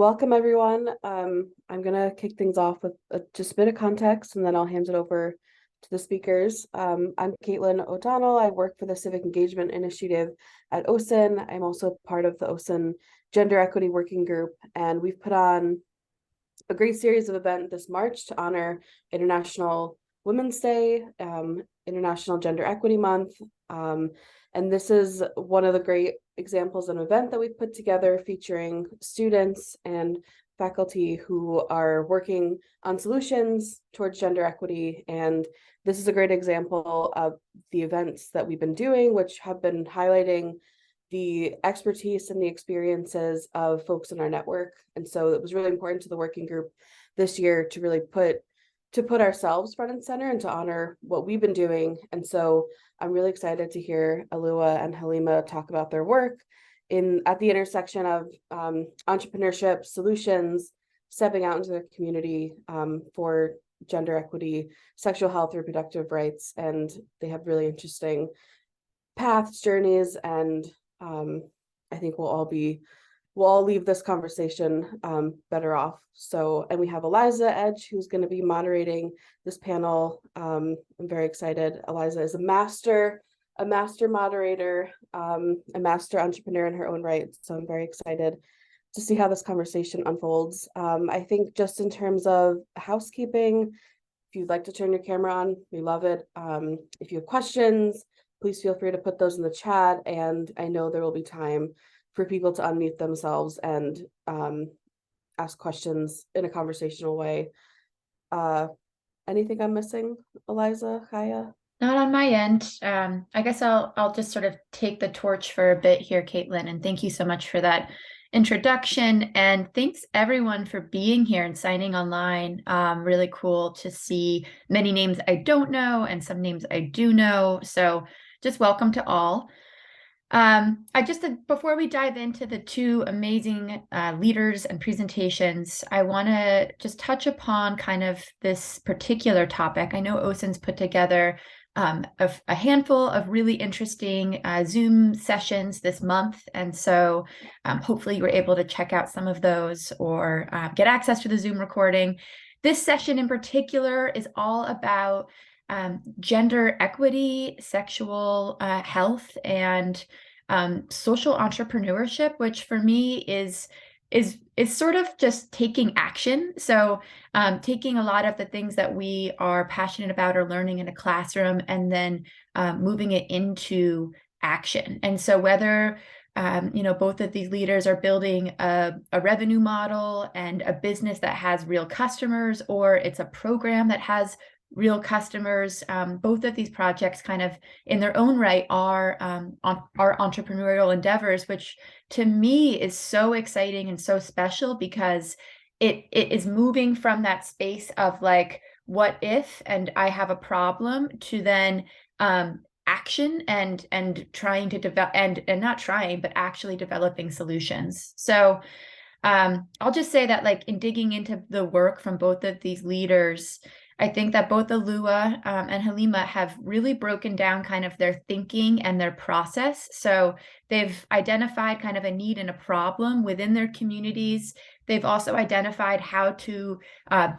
Welcome, everyone. I'm going to kick things off with just a bit of context, and then I'll hand it over to the speakers. I'm Caitlin O'Donnell. I work for the Civic Engagement Initiative at OSUN. I'm also part of the OSUN Gender Equity Working Group, and we've put on a great series of events this March to honor International Women's Day, International Gender Equity Month, and this is one of the great examples of an event that we've put together featuring students and faculty who are working on solutions towards gender equity. And this is a great example of the events that we've been doing, which have been highlighting the expertise and the experiences of folks in our network. And so it was really important to the working group this year to really put ourselves front and center and to honor what we've been doing. And so I'm really excited to hear Alua and Halima talk about their work at the intersection of entrepreneurship, solutions, stepping out into the community for gender equity, sexual health, reproductive rights. And they have really interesting paths, journeys, and I think we'll all leave this conversation better off. So, and we have Eliza Edge, who's going to be moderating this panel. I'm very excited. Eliza is a master moderator, a master entrepreneur in her own right. So I'm very excited to see how this conversation unfolds. I think just in terms of housekeeping, if you'd like to turn your camera on, we love it. If you have questions, please feel free to put those in the chat. And I know there will be time for people to unmute themselves and ask questions in a conversational way. Anything I'm missing, Eliza, Kaya? Not on my end. I guess I'll just sort of take the torch for a bit here, Caitlin, and thank you so much for that introduction. And thanks everyone for being here and signing online. Really cool to see many names I don't know and some names I do know. So just welcome to all. Before we dive into the two amazing leaders and presentations, I want to just touch upon kind of this particular topic. I know OSUN's put together a handful of really interesting Zoom sessions this month. And so hopefully you were able to check out some of those or get access to the Zoom recording. This session in particular is all about gender equity, sexual health, and social entrepreneurship, which for me is sort of just taking action. So taking a lot of the things that we are passionate about or learning in a classroom and then moving it into action. And so whether both of these leaders are building a revenue model and a business that has real customers, or it's a program that has real customers. Both of these projects kind of in their own right are entrepreneurial endeavors, which to me is so exciting and so special because it is moving from that space of like, what if, and I have a problem, to then action and trying to develop and not trying, but actually developing solutions. So I'll just say that like in digging into the work from both of these leaders, I think that both Alua and Halima have really broken down kind of their thinking and their process. So they've identified kind of a need and a problem within their communities. They've also identified how to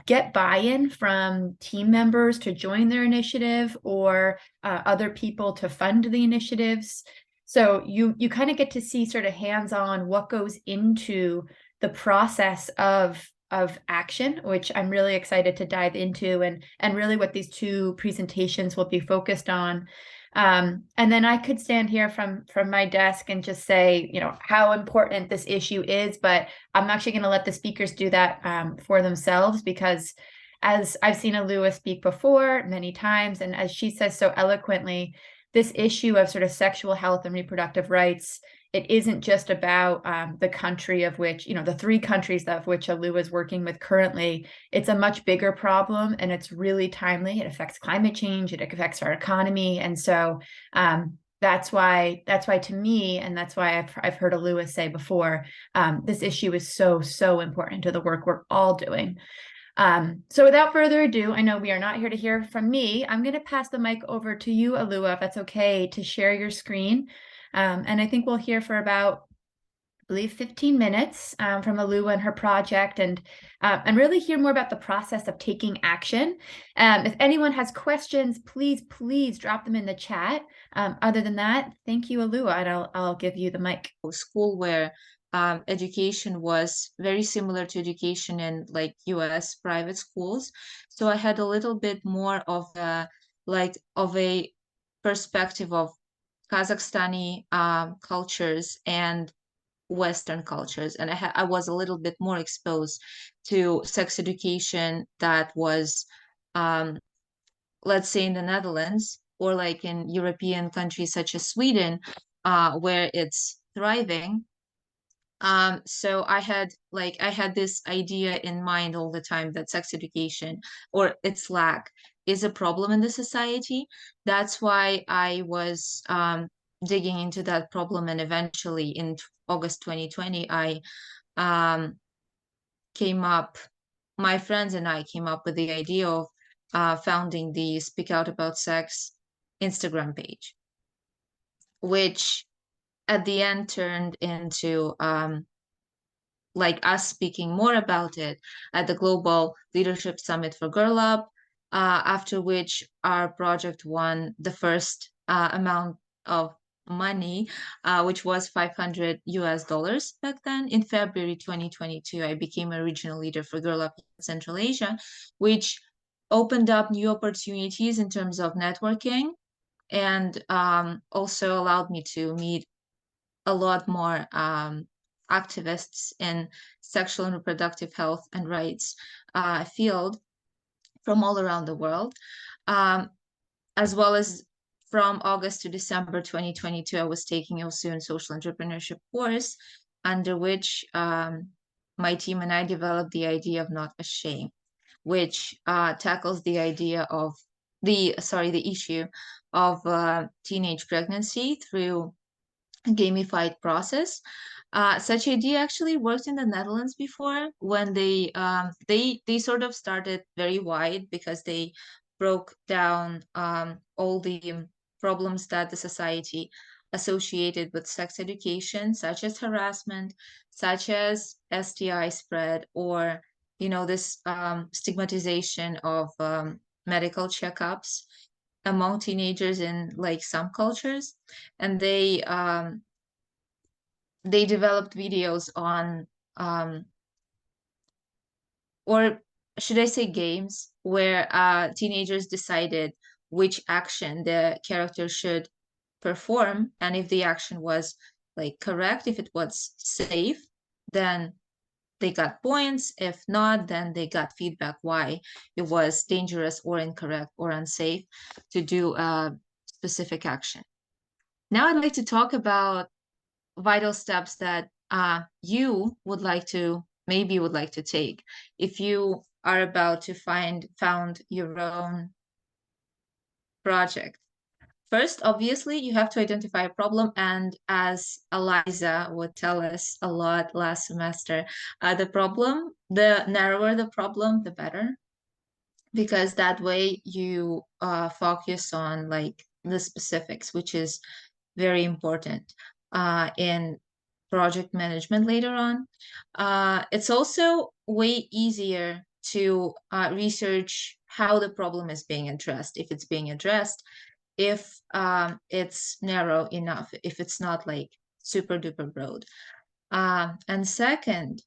get buy-in from team members to join their initiative or other people to fund the initiatives. So you kind of get to see sort of hands-on what goes into the process of action, which I'm really excited to dive into, and really what these two presentations will be focused on. And then I could stand here from my desk and just say, how important this issue is, but I'm actually going to let the speakers do that for themselves, because as I've seen Alua speak before many times, and as she says so eloquently, this issue of sort of sexual health and reproductive rights, it isn't just about the country of which, the three countries of which Alua is working with currently. It's a much bigger problem, and it's really timely. It affects climate change. It affects our economy. And so that's why to me, and that's why I've heard Alua say before, this issue is so, so important to the work we're all doing. So without further ado, I know we are not here to hear from me. I'm going to pass the mic over to you, Alua, if that's okay, to share your screen. And I think we'll hear for about believe 15 minutes from Alua and her project, and really hear more about the process of taking action. If anyone has questions, please drop them in the chat. Other than that, thank you, Alua, and I'll give you the mic. School where education was very similar to education in like US private schools. So I had a little bit more of a perspective of Kazakhstani cultures and Western cultures, and I was a little bit more exposed to sex education that was, let's say, in the Netherlands or like in European countries such as Sweden, where it's thriving. So I had this idea in mind all the time that sex education or its lack is a problem in the society. That's why I was digging into that problem, and eventually in August 2020, my friends and I came up with the idea of founding the Speak Out About Sex Instagram page, which at the end turned into like us speaking more about it at the Global Leadership Summit for Girl Up, after which our project won the first amount of money, which was $500 back then. In February 2022, I became a regional leader for Girl Up in Central Asia, which opened up new opportunities in terms of networking, and also allowed me to meet a lot more activists in sexual and reproductive health and rights field from all around the world. As well as from August to December 2022, I was taking OSUN social entrepreneurship course, under which my team and I developed the idea of Not Ashamed, which tackles the idea of the issue of teenage pregnancy through a gamified process. Such idea actually worked in the Netherlands before, when they sort of started very wide because they broke down all the problems that the society associated with sex education, such as harassment, such as STI spread, or this stigmatization of medical checkups among teenagers in like some cultures. And they developed videos on or should I say games, where teenagers decided which action the character should perform, and if the action was like correct, if it was safe, then they got points. If not, then they got feedback why it was dangerous or incorrect or unsafe to do a specific action. Now I'd like to talk about vital steps that you would like to take if you are about to found your own project. First, obviously, you have to identify a problem, and as Eliza would tell us a lot last semester, the narrower the problem, the better, because that way you focus on like the specifics, which is very important in project management later on. It's also way easier to research how the problem is being addressed, if it's being addressed, if it's narrow enough, if it's not like super duper broad. And second,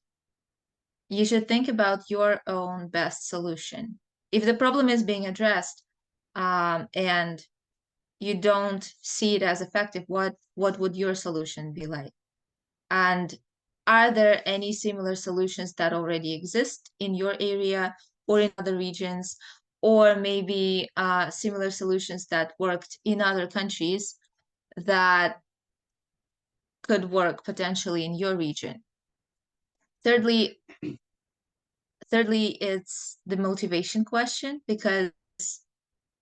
you should think about your own best solution. If the problem is being addressed and you don't see it as effective, what would your solution be like? And are there any similar solutions that already exist in your area or in other regions, or maybe similar solutions that worked in other countries that could work potentially in your region? Thirdly, it's the motivation question, because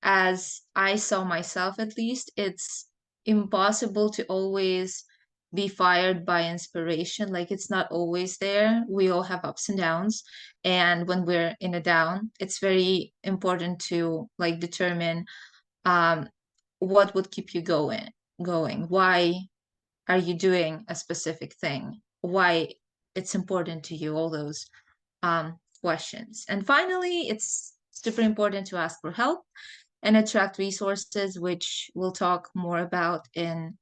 as I saw myself, at least, it's impossible to always be fired by inspiration. Like, it's not always there. We all have ups and downs. And when we're in a down, it's very important to like determine what would keep you going. Why are you doing a specific thing? why it's important to you, all those questions. And finally, it's super important to ask for help and attract resources, which we'll talk more about in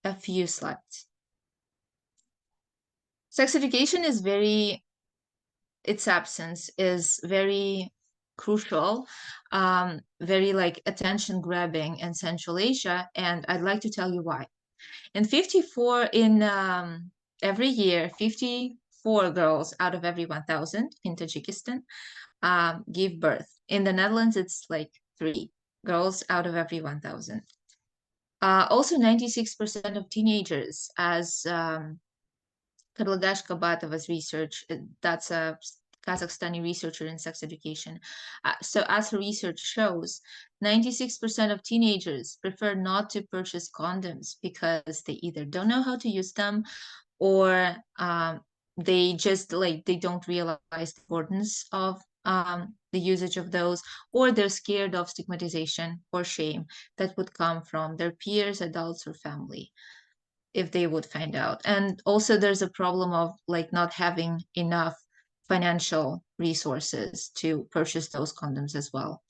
a few slides. Sex education is its absence is very crucial, very like attention grabbing in Central Asia, and I'd like to tell you why. Every year, 54 girls out of every 1,000 in Tajikistan give birth. In the Netherlands, it's like 3 girls out of every 1,000. Also, 96% of teenagers, as Kadlagash Kabatova's research, that's a Kazakhstani researcher in sex education. So as her research shows, 96% of teenagers prefer not to purchase condoms because they either don't know how to use them, or they just they don't realize the importance of the usage of those, or they're scared of stigmatization or shame that would come from their peers, adults, or family if they would find out. And also there's a problem of not having enough financial resources to purchase those condoms as well.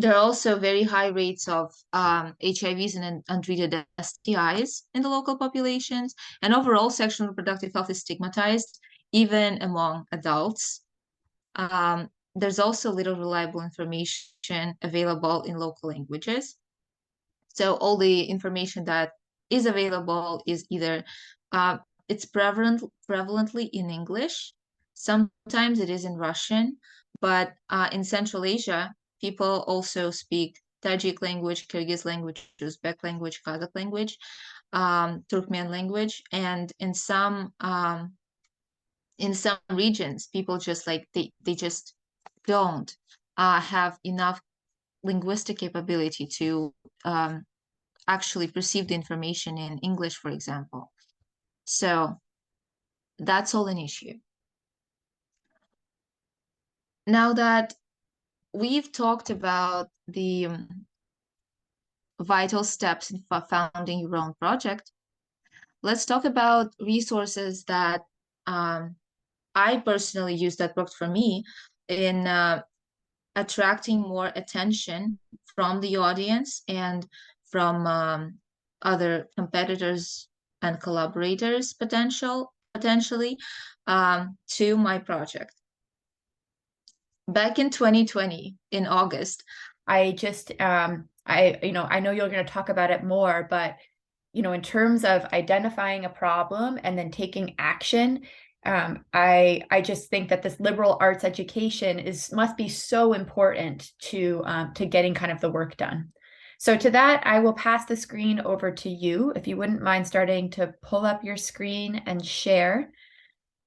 There are also very high rates of HIVs and untreated STIs in the local populations, and overall sexual and reproductive health is stigmatized, even among adults. There's also little reliable information available in local languages. So all the information that is available is either it's prevalently in English, sometimes it is in Russian, but in Central Asia, people also speak Tajik language, Kyrgyz language, Uzbek language, Kazakh language, Turkmen language, and in some regions, people just they just don't have enough linguistic capability to actually perceive the information in English, for example. So that's all an issue. Now that we've talked about the vital steps in founding your own project, let's talk about resources that I personally use that worked for me in attracting more attention from the audience and from other competitors and collaborators potentially to my project. Back in 2020, in August, I just I know you're going to talk about it more, but in terms of identifying a problem and then taking action, I just think that this liberal arts education must be so important to getting kind of the work done. So to that, I will pass the screen over to you, if you wouldn't mind starting to pull up your screen and share.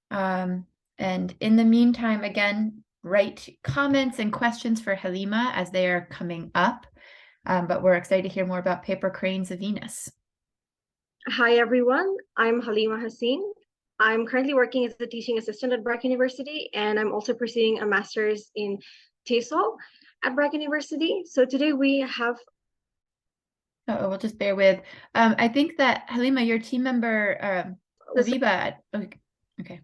And in the meantime, again, write comments and questions for Halima as they are coming up. But we're excited to hear more about Paper Cranes of Venus. Hi, everyone. I'm Halima Hasin. I'm currently working as a teaching assistant at BRAC University, and I'm also pursuing a master's in TESOL at BRAC University. So today we have... Oh, we'll just bear with. I think that, Halima, your team member, Labiba, okay.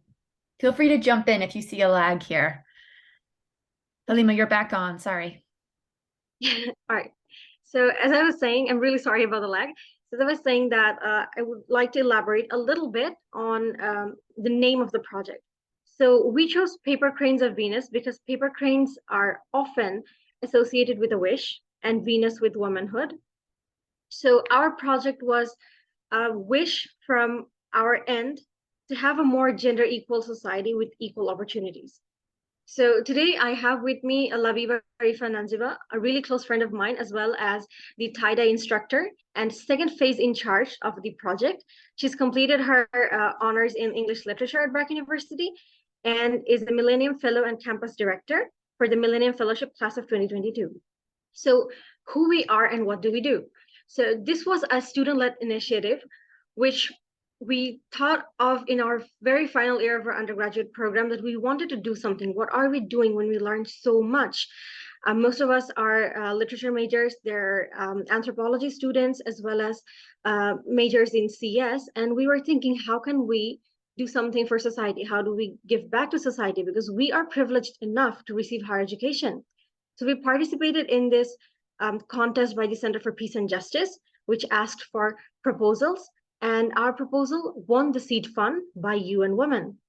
Feel free to jump in if you see a lag here. Halima, you're back on, sorry. All right. So as I was saying, I'm really sorry about the lag. So as I was saying that I would like to elaborate a little bit on the name of the project. So we chose Paper Cranes of Venus because paper cranes are often associated with a wish and Venus with womanhood. So our project was a wish from our end to have a more gender equal society with equal opportunities. So today I have with me Labiba, Rifah, Nanjeeba, a really close friend of mine, as well as the tie-dye instructor and second phase in charge of the project. She's completed her honors in English literature at BRAC University and is the Millennium Fellow and Campus Director for the Millennium Fellowship Class of 2022. So who we are and what do we do? So this was a student-led initiative, which we thought of in our very final year of our undergraduate program, that we wanted to do something. What are we doing when we learn so much Most of us are literature majors. They're anthropology students as well as majors in CS. And we were thinking, how can we do something for society? How do we give back to society? Because we are privileged enough to receive higher education. So we participated in this contest by the Center for Peace and Justice, which asked for proposals. And our proposal won the seed fund by UN Women.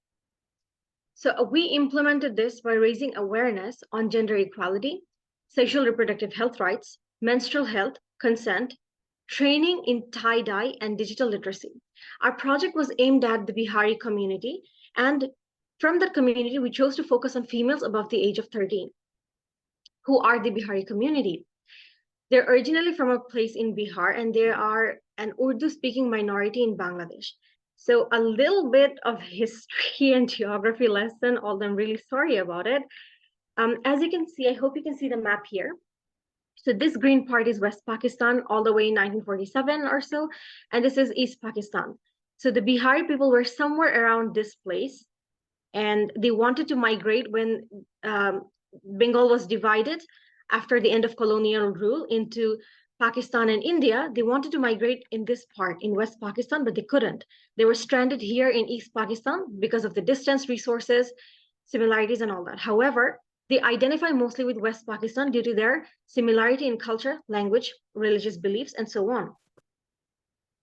So we implemented this by raising awareness on gender equality, sexual reproductive health rights, menstrual health, consent, training in tie-dye and digital literacy. Our project was aimed at the Bihari community, and from that community, we chose to focus on females above the age of 13, who are the Bihari community. They're originally from a place in Bihar, and they are an Urdu-speaking minority in Bangladesh. So a little bit of history and geography lesson, although I'm really sorry about it. As you can see, I hope you can see the map here. So this green part is West Pakistan, all the way in 1947 or so, and this is East Pakistan. So the Bihari people were somewhere around this place, and they wanted to migrate when Bengal was divided after the end of colonial rule into Pakistan and India. They wanted to migrate in this part in West Pakistan, but they couldn't. They were stranded here in East Pakistan because of the distance, resources, similarities, and all that. However, they identify mostly with West Pakistan due to their similarity in culture, language, religious beliefs, and so on.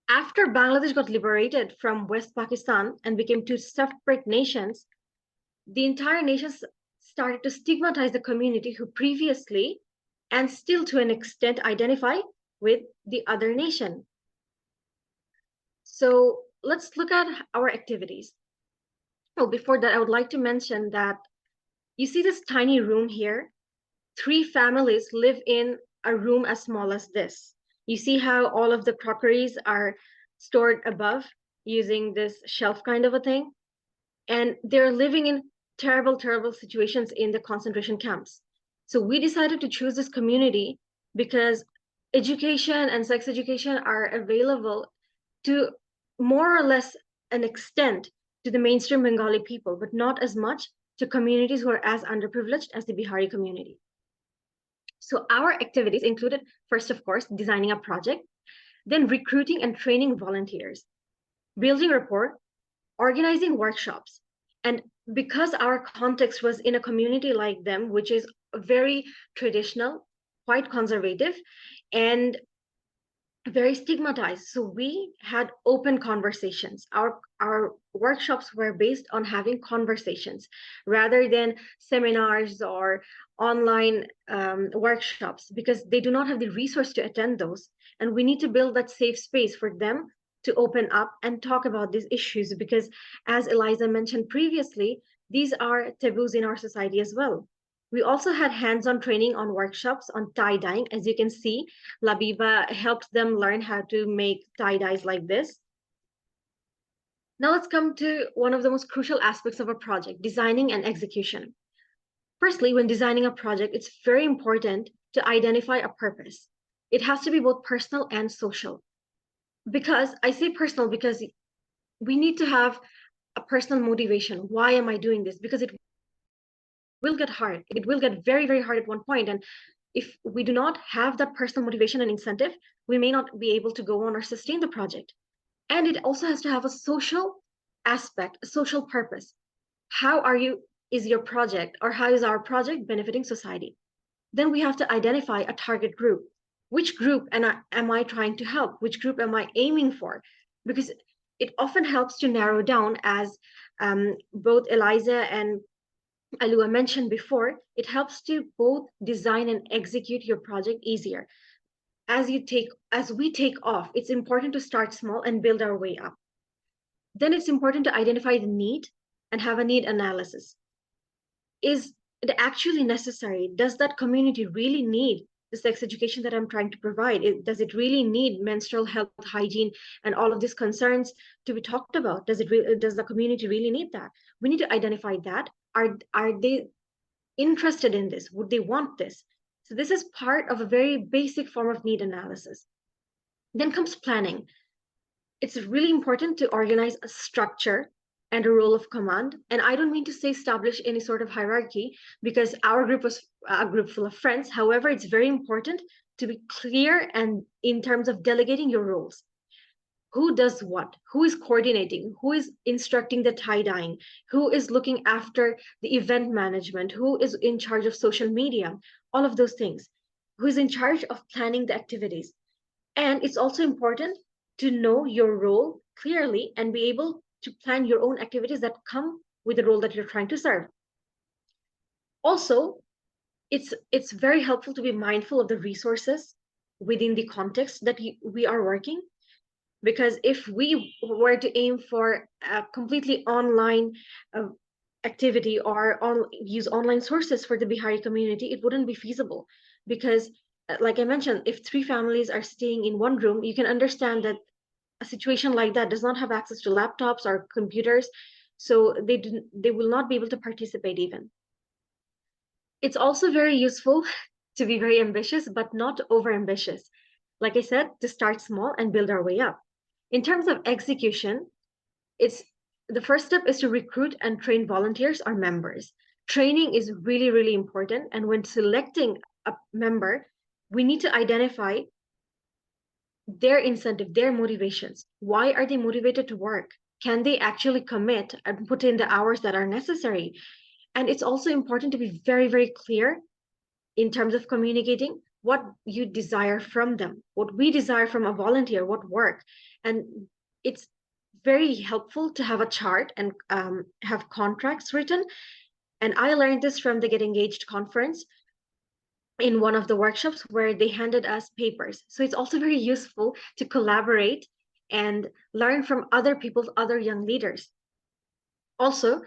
After Bangladesh got liberated from West Pakistan and became two separate nations, the entire nation started to stigmatize the community who previously and still to an extent identify with the other nation. So let's look at our activities. Oh, before that, I would like to mention that you see this tiny room here. 3 families live in a room as small as this. You see how all of the crockeries are stored above using this shelf kind of a thing? And they're living in terrible, terrible situations in the concentration camps. So we decided to choose this community because education and sex education are available to more or less an extent to the mainstream Bengali people, but not as much to communities who are as underprivileged as the Bihari community. So our activities included, first, of course, designing a project, then recruiting and training volunteers, building rapport, organizing workshops. And because our context was in a community like them, which is very traditional, quite conservative, and very stigmatized. So we had open conversations. Our workshops were based on having conversations rather than seminars or online workshops, because they do not have the resource to attend those. And we need to build that safe space for them to open up and talk about these issues, because as Eliza mentioned previously, these are taboos in our society as well. We also had hands-on training on workshops on tie-dyeing. As you can see, Labiba helped them learn how to make tie-dyes like this. Now let's come to one of the most crucial aspects of a project, designing and execution. Firstly, when designing a project, it's very important to identify a purpose. It has to be both personal and social. Because I say personal because we need to have a personal motivation. Why am I doing this? Because it will get hard. It will get very, very hard at one point. And if we do not have that personal motivation and incentive, we may not be able to go on or sustain the project. And it also has to have a social aspect, a social purpose. How is your project, or how is our project benefiting society? Then we have to identify a target group. Which group am I trying to help? Which group am I aiming for? Because it often helps to narrow down, as both Eliza and Alua mentioned before, it helps to both design and execute your project easier. As we take off, it's important to start small and build our way up. Then it's important to identify the need and have a need analysis. Is it actually necessary? Does that community really need the sex education that I'm trying to provide? Does it really need menstrual health, hygiene, and all of these concerns to be talked about? Does the community really need that? We need to identify that. Are they interested in this? Would they want this? So this is part of a very basic form of need analysis. Then comes planning. It's really important to organize a structure and a role of command. And I don't mean to say establish any sort of hierarchy, because our group was a group full of friends. However, it's very important to be clear and in terms of delegating your roles. Who does what? Who is coordinating? Who is instructing the tie-dyeing? Who is looking after the event management? Who is in charge of social media? All of those things. Who is in charge of planning the activities? And it's also important to know your role clearly and be able to plan your own activities that come with the role that you're trying to serve. Also, it's very helpful to be mindful of the resources within the context that we are working. Because if we were to aim for a completely online activity or use online sources for the Bihari community, it wouldn't be feasible. Because like I mentioned, if 3 families are staying in one room, you can understand that a situation like that does not have access to laptops or computers, so they will not be able to participate even. It's also very useful to be very ambitious, but not over ambitious. Like I said, to start small and build our way up. In terms of execution, the first step is to recruit and train volunteers or members. Training is really, really important. And when selecting a member, we need to identify their incentive, their motivations. Why are they motivated to work? Can they actually commit and put in the hours that are necessary? And it's also important to be very, very clear in terms of communicating what you desire from them, what we desire from a volunteer, what work. And it's very helpful to have a chart and have contracts written. And I learned this from the Get Engaged conference in one of the workshops where they handed us papers. So it's also very useful to collaborate and learn from other young leaders. Also,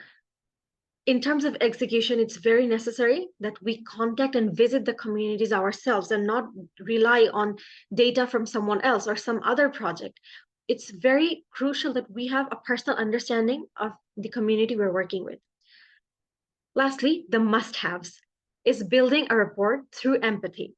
in terms of execution, it's very necessary that we contact and visit the communities ourselves and not rely on data from someone else or some other project. It's very crucial that we have a personal understanding of the community we're working with. Lastly, the must-haves is building a rapport through empathy.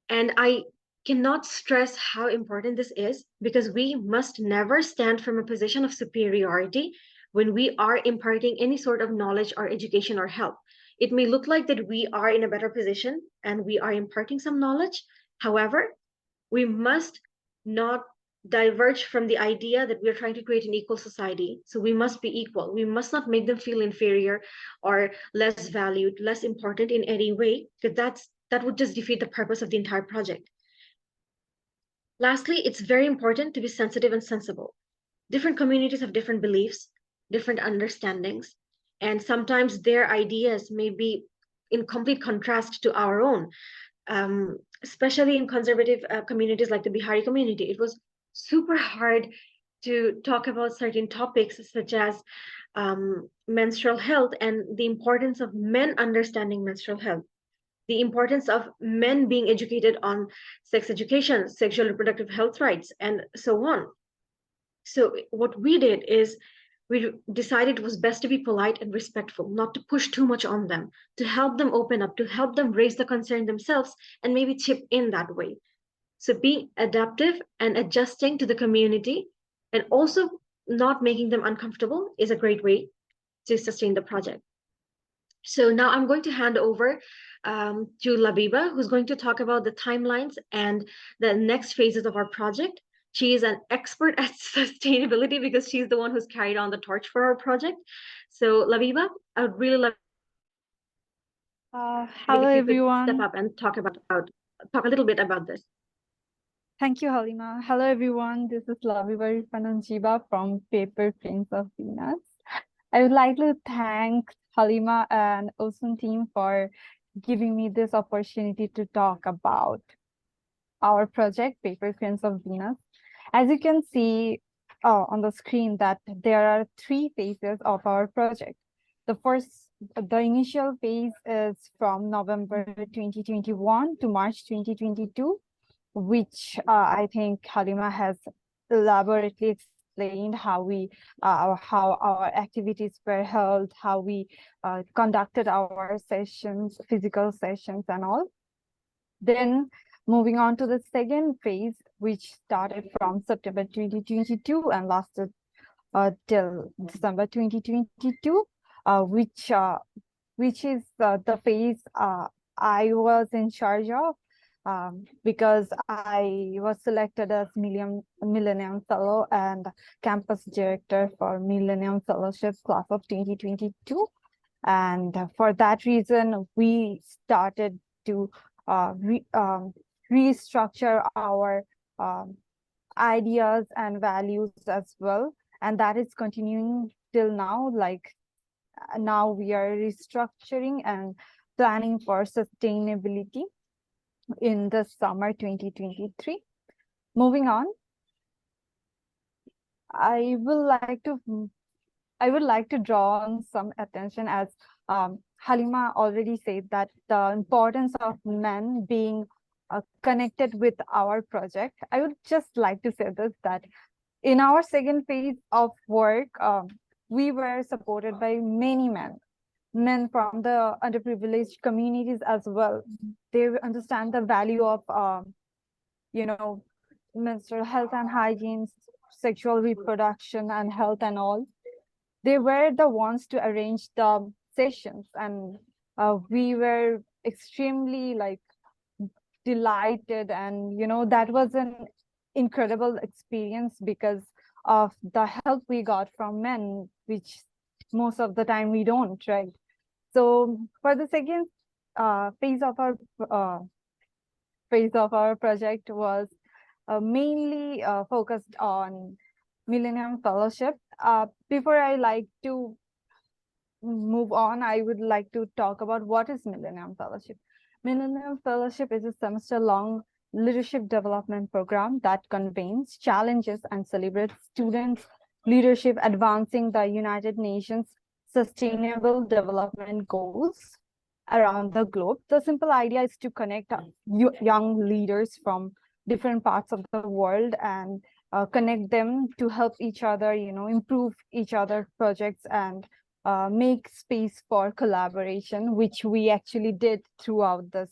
And I cannot stress how important this is, because we must never stand from a position of superiority when we are imparting any sort of knowledge or education or help. It may look like that we are in a better position and we are imparting some knowledge. However, we must not diverge from the idea that we're trying to create an equal society. So we must be equal. We must not make them feel inferior or less valued, less important in any way, because that would just defeat the purpose of the entire project. Lastly, it's very important to be sensitive and sensible. Different communities have different beliefs, different understandings, and sometimes their ideas may be in complete contrast to our own. Especially in conservative communities like the Bihari community, it was super hard to talk about certain topics such as menstrual health and the importance of men understanding menstrual health, the importance of men being educated on sex education, sexual reproductive health rights, and so on. So what we did is we decided it was best to be polite and respectful, not to push too much on them, to help them open up, to help them raise the concern themselves and maybe chip in that way. So being adaptive and adjusting to the community and also not making them uncomfortable is a great way to sustain the project. So now I'm going to hand over to Labiba, who's going to talk about the timelines and the next phases of our project. She is an expert at sustainability because she's the one who's carried on the torch for our project. So Labiba, I would really love hello everyone. Step up and talk a little bit about this. Thank you, Halima. Hello everyone. This is Labiba Rifah Nanjeeba from Paper Prints of Venus. I would like to thank Halima and OSUN team for giving me this opportunity to talk about our project, Paper Prints of Venus. As you can see on the screen, that there are 3 phases of our project. The initial phase is from November 2021 to March 2022, which I think Halima has elaborately explained how our activities were held, how we conducted our sessions, physical sessions and all. Then moving on to the second phase, which started from September 2022 and lasted till December 2022, which is the phase I was in charge of, because I was selected as Millennium Fellow and Campus Director for Millennium Fellowship Class of 2022. And for that reason, we started to restructure our ideas and values as well. And that is continuing till now. Like now we are restructuring and planning for sustainability in the summer 2023. Moving on, I would like to draw on some attention, as Halima already said, that the importance of men being connected with our project. I would just like to say this, that in our second phase of work, we were supported by many men from the underprivileged communities as well. They understand the value of, menstrual health and hygiene, sexual reproduction and health and all. They were the ones to arrange the sessions, and we were extremely delighted, and that was an incredible experience because of the help we got from men, which most of the time we don't, right? So for the second phase of our project was mainly focused on Millennium Fellowship. Before I like to move on, I would like to talk about what is Millennium Fellowship. Millennium Fellowship is a semester-long leadership development program that convenes, challenges, and celebrates students' leadership advancing the United Nations Sustainable Development Goals around the globe. The simple idea is to connect young leaders from different parts of the world and connect them to help each other, improve each other's projects and make space for collaboration, which we actually did throughout this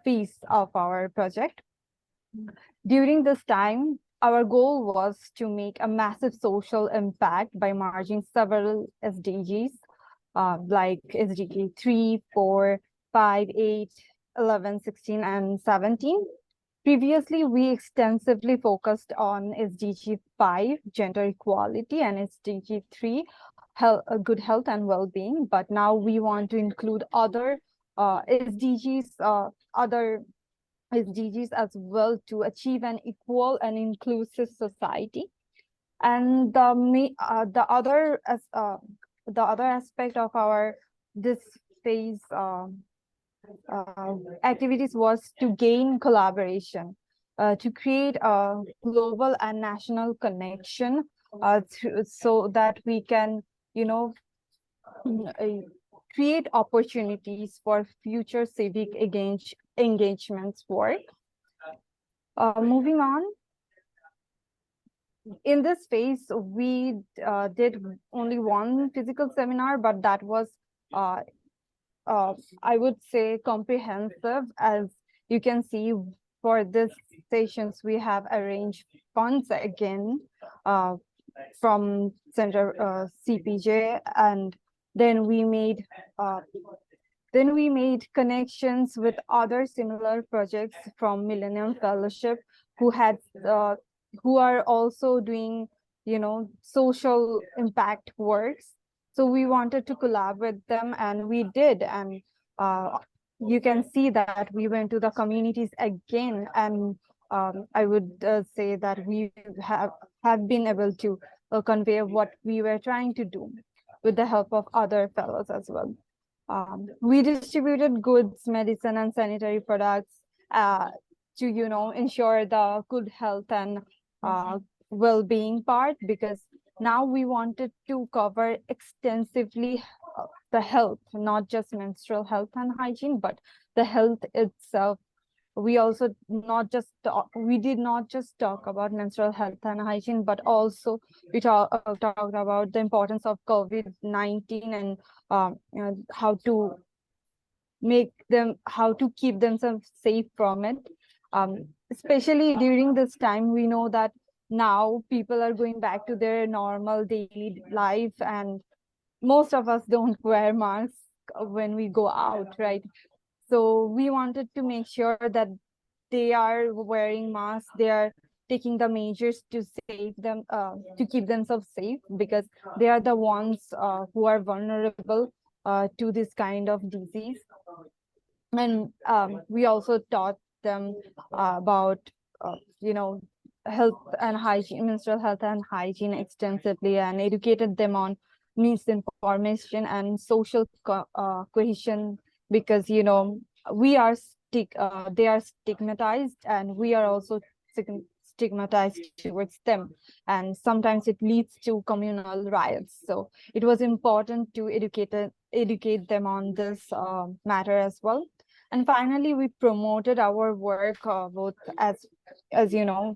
phase of our project. During this time, our goal was to make a massive social impact by merging several SDGs, like SDG 3, 4, 5, 8, 11, 16, and 17. Previously, we extensively focused on SDG 5, gender equality, and SDG 3, good health and well-being. But now we want to include other SDGs, as well, to achieve an equal and inclusive society. And the other aspect of our this phase activities was to gain collaboration, to create a global and national connection, so that we can, create opportunities for future civic engagements work. Moving on. In this phase, we did only one physical seminar, but that was I would say comprehensive. As you can see, for this sessions, we have arranged funds again from Center CPJ, and then we made connections with other similar projects from Millennium Fellowship who are also doing, social impact works. So we wanted to collab with them, and we did. And you can see that we went to the communities again, and I would say that we have been able to convey what we were trying to do with the help of other fellows as well. We distributed goods, medicine, and sanitary products to, ensure the good health and well-being part, because now we wanted to cover extensively the health, not just menstrual health and hygiene, but the health itself. We also we did not just talk about menstrual health and hygiene, but also we talked about the importance of COVID-19 and how to keep themselves safe from it. Especially during this time, we know that now people are going back to their normal daily life, and most of us don't wear masks when we go out, right? So we wanted to make sure that they are wearing masks, they are taking the measures to save them, to keep themselves safe, because they are the ones who are vulnerable to this kind of disease. And we also taught them about, health and hygiene, menstrual health and hygiene extensively, and educated them on misinformation and social cohesion, because we are they are stigmatized, and we are also stigmatized towards them, and sometimes it leads to communal riots. So it was important to educate them on this matter as well. And finally, we promoted our work both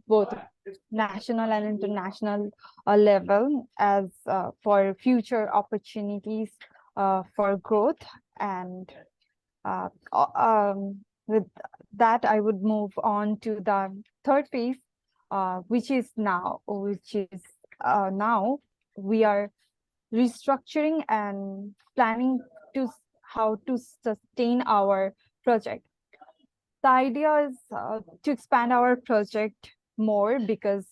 both national and international level, as for future opportunities for growth. And with that, I would move on to the third phase, which is now we are restructuring and planning how to sustain our project. The idea is to expand our project more, because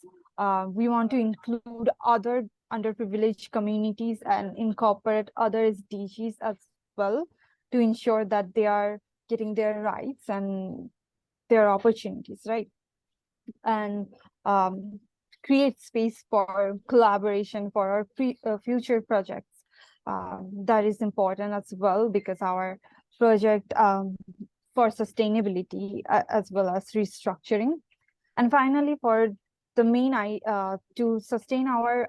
we want to include other underprivileged communities and incorporate other SDGs as well, to ensure that they are getting their rights and their opportunities, right? And create space for collaboration for our future projects. That is important as well, because our project for sustainability as well as restructuring. And finally, for the main to sustain our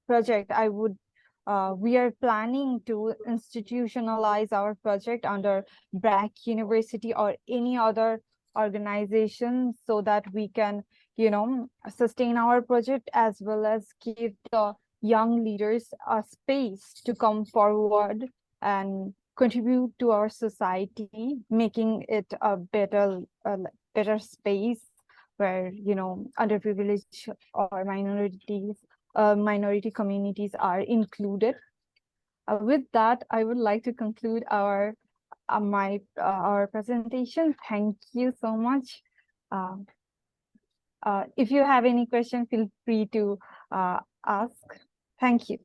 project, we are planning to institutionalize our project under BRAC University or any other organization, so that we can sustain our project, as well as give the young leaders a space to come forward and contribute to our society, making it a better space where underprivileged or minority communities are included. With that, I would like to conclude our presentation. Thank you so much. If you have any question, feel free to ask. Thank you.